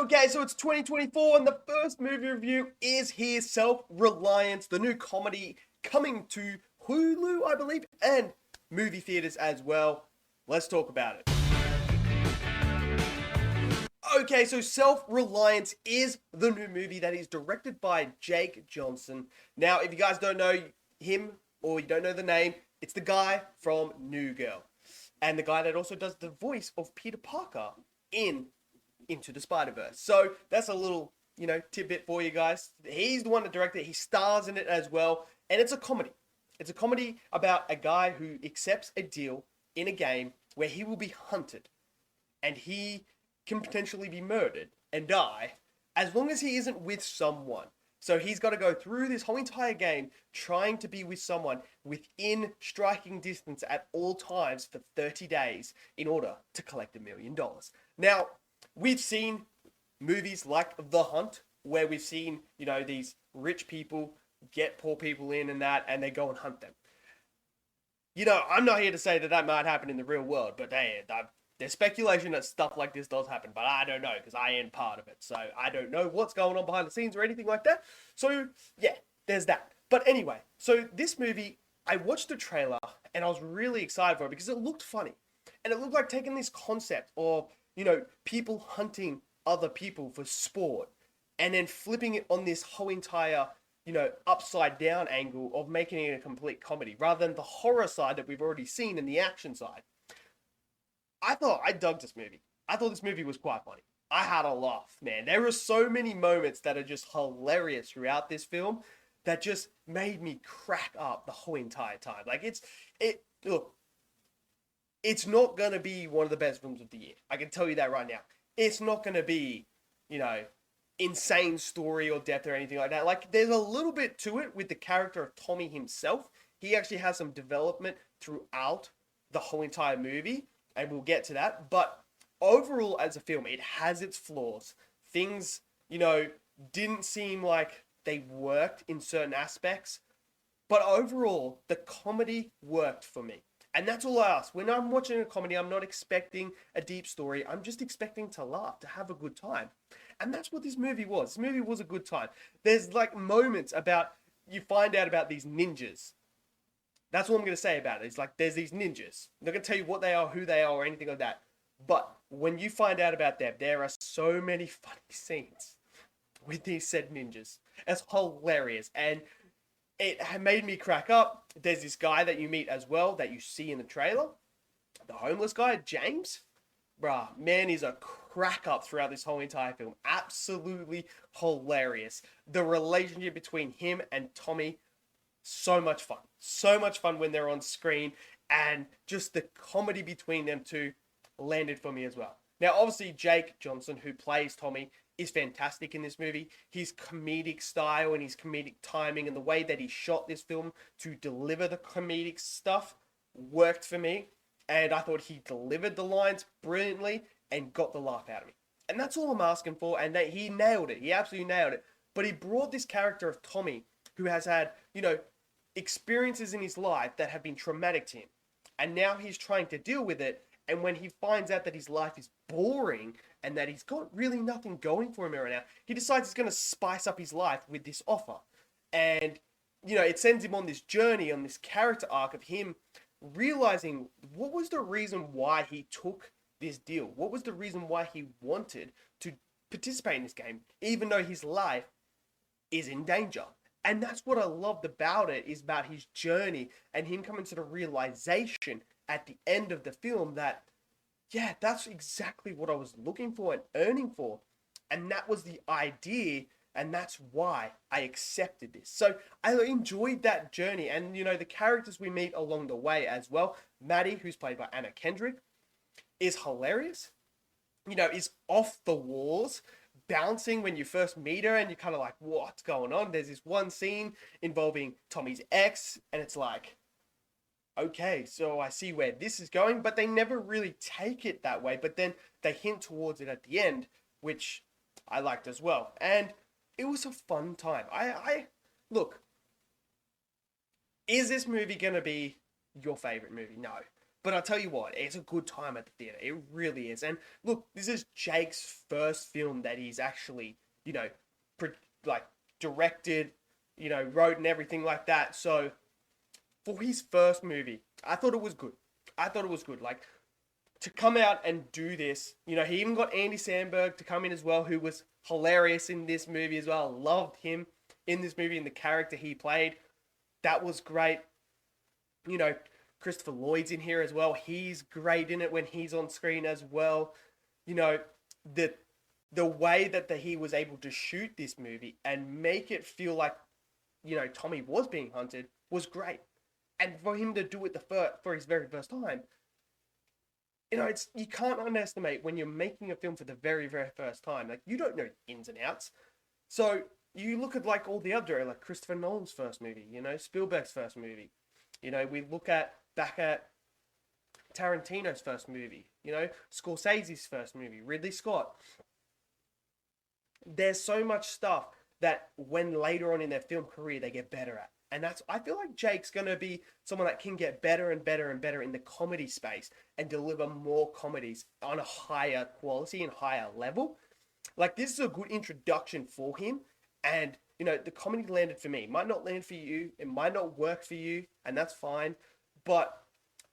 Okay, so it's 2024, and the first movie review is here, Self-Reliance, the new comedy coming to Hulu, I believe, and movie theaters as well. Let's talk about it. Okay, so Self-Reliance is the new movie that is directed by Jake Johnson. Now, if you guys don't know him or you don't know the name, it's the guy from New Girl, and the guy that also does the voice of Peter Parker in Into the Spider-Verse. So that's a little, tidbit for you guys. He's the one that directed it. He stars in it as well. And it's a comedy. It's a comedy about a guy who accepts a deal in a game where he will be hunted. And he can potentially be murdered and die as long as he isn't with someone. So he's got to go through this whole entire game trying to be with someone within striking distance at all times for 30 days in order to collect $1 million. Now, we've seen movies like The Hunt, where we've seen, these rich people get poor people in and that, and they go and hunt them. I'm not here to say that might happen in the real world, but there's speculation that stuff like this does happen, but I don't know, because I ain't part of it. So I don't know what's going on behind the scenes or anything like that. So, yeah, there's that. But anyway, so this movie, I watched the trailer, and I was really excited for it because it looked funny. And it looked like taking this concept of people hunting other people for sport and then flipping it on this whole entire, upside down angle of making it a complete comedy rather than the horror side that we've already seen in the action side. I dug this movie. I thought this movie was quite funny. I had a laugh, man. There are so many moments that are just hilarious throughout this film that just made me crack up the whole entire time. Look, it's not going to be one of the best films of the year. I can tell you that right now. It's not going to be, insane story or depth or anything like that. Like, there's a little bit to it with the character of Tommy himself. He actually has some development throughout the whole entire movie, and we'll get to that. But overall, as a film, it has its flaws. Things, didn't seem like they worked in certain aspects. But overall, the comedy worked for me. And that's all I ask. When I'm watching a comedy, I'm not expecting a deep story. I'm just expecting to laugh, to have a good time. And that's what this movie was. This movie was a good time. There's moments you find out about these ninjas. That's all I'm going to say about it. It's there's these ninjas. I'm not going to tell you what they are, who they are, or anything like that. But when you find out about them, there are so many funny scenes with these said ninjas. It's hilarious. And it made me crack up. There's this guy that you meet as well that you see in the trailer. The homeless guy, James. Bruh, man, he's a crack up throughout this whole entire film. Absolutely hilarious. The relationship between him and Tommy, so much fun. So much fun when they're on screen. And just the comedy between them two landed for me as well. Now, obviously, Jake Johnson, who plays Tommy, is fantastic in this movie. His comedic style and his comedic timing and the way that he shot this film to deliver the comedic stuff worked for me. And I thought he delivered the lines brilliantly and got the laugh out of me. And that's all I'm asking for. And that he nailed it. He absolutely nailed it. But he brought this character of Tommy, who has had, experiences in his life that have been traumatic to him. And now he's trying to deal with it. And when he finds out that his life is boring and that he's got really nothing going for him right now, he decides he's going to spice up his life with this offer. And, it sends him on this journey, on this character arc of him realizing what was the reason why he took this deal. What was the reason why he wanted to participate in this game, even though his life is in danger. And that's what I loved about it, is about his journey and him coming to the realization at the end of the film that, yeah, that's exactly what I was looking for and earning for. And that was the idea, and that's why I accepted this. So I enjoyed that journey, and, the characters we meet along the way as well. Maddie, who's played by Anna Kendrick, is hilarious, is off the walls, bouncing when you first meet her, and you're kind of like, what's going on? There's this one scene involving Tommy's ex, and it's like, okay, so I see where this is going, but they never really take it that way. But then they hint towards it at the end, which I liked as well. And it was a fun time. Look, is this movie going to be your favorite movie? No. But I'll tell you what, it's a good time at the theater. It really is. And look, this is Jake's first film that he's actually, you know, like directed, you know, wrote and everything like that. So for his first movie, I thought it was good. I thought it was good. Like, to come out and do this, you know, he even got Andy Samberg to come in as well, who was hilarious in this movie as well. Loved him in this movie and the character he played. That was great. You know, Christopher Lloyd's in here as well. He's great in it when he's on screen as well. You know, the way that he was able to shoot this movie and make it feel like, you know, Tommy was being hunted was great. And for him to do it for his very first time, you know, you can't underestimate when you're making a film for the very, very first time. Like, you don't know ins and outs. So you look at like all the other, like Christopher Nolan's first movie, you know, Spielberg's first movie. You know, we look back at Tarantino's first movie, you know, Scorsese's first movie, Ridley Scott. There's so much stuff that when later on in their film career they get better at. And I feel like Jake's going to be someone that can get better and better and better in the comedy space and deliver more comedies on a higher quality and higher level. Like, this is a good introduction for him. And, you know, the comedy landed for me. It might not land for you. It might not work for you. And that's fine. But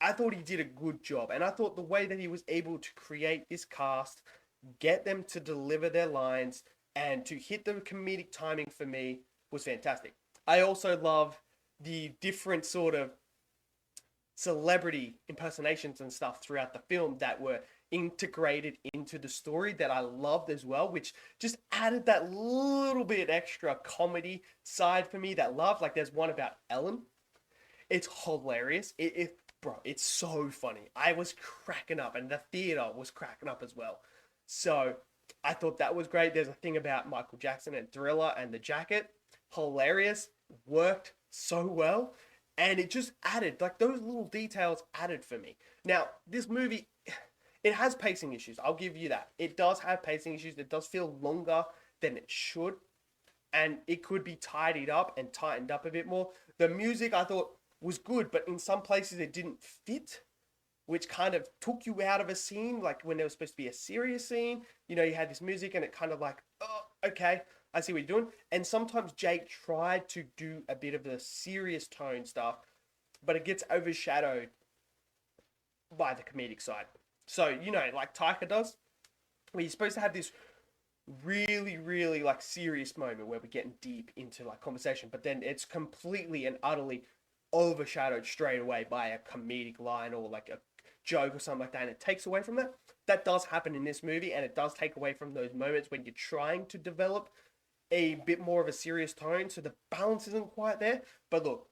I thought he did a good job. And I thought the way that he was able to create this cast, get them to deliver their lines, and to hit the comedic timing for me was fantastic. I also love the different sort of celebrity impersonations and stuff throughout the film that were integrated into the story that I loved as well, which just added that little bit extra comedy side for me that I loved. Like, there's one about Ellen. It's hilarious. Bro, it's so funny. I was cracking up, and the theater was cracking up as well. So I thought that was great. There's a thing about Michael Jackson and Thriller and the jacket. Hilarious. Worked so well. And it just added, like, those little details added for me. Now, this movie, it has pacing issues. I'll give you that. It does have pacing issues. It does feel longer than it should. And it could be tidied up and tightened up a bit more. The music, I thought, was good, but in some places it didn't fit, which kind of took you out of a scene. Like, when there was supposed to be a serious scene, you know, you had this music and it kind of like, oh, okay, I see what you're doing. And sometimes Jake tried to do a bit of the serious tone stuff, but it gets overshadowed by the comedic side. So, you know, like Taika does, where you're supposed to have this really, really like serious moment where we're getting deep into like conversation, but then it's completely and utterly overshadowed straight away by a comedic line or like a joke or something like that, and it takes away from that. That does happen in this movie, and it does take away from those moments when you're trying to develop a bit more of a serious tone, so the balance isn't quite there. But look,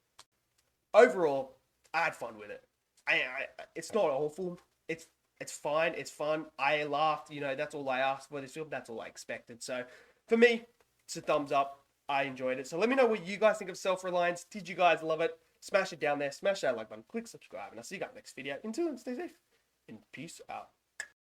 overall, I had fun with it. It's not awful. It's fine. It's fun. I laughed. You know, that's all I asked for this film. That's all I expected. So for me, it's a thumbs up. I enjoyed it. So let me know what you guys think of Self-Reliance. Did you guys love it? Smash it down there. Smash that like button. Click subscribe. And I'll see you guys next video. Until then, stay safe. And peace out.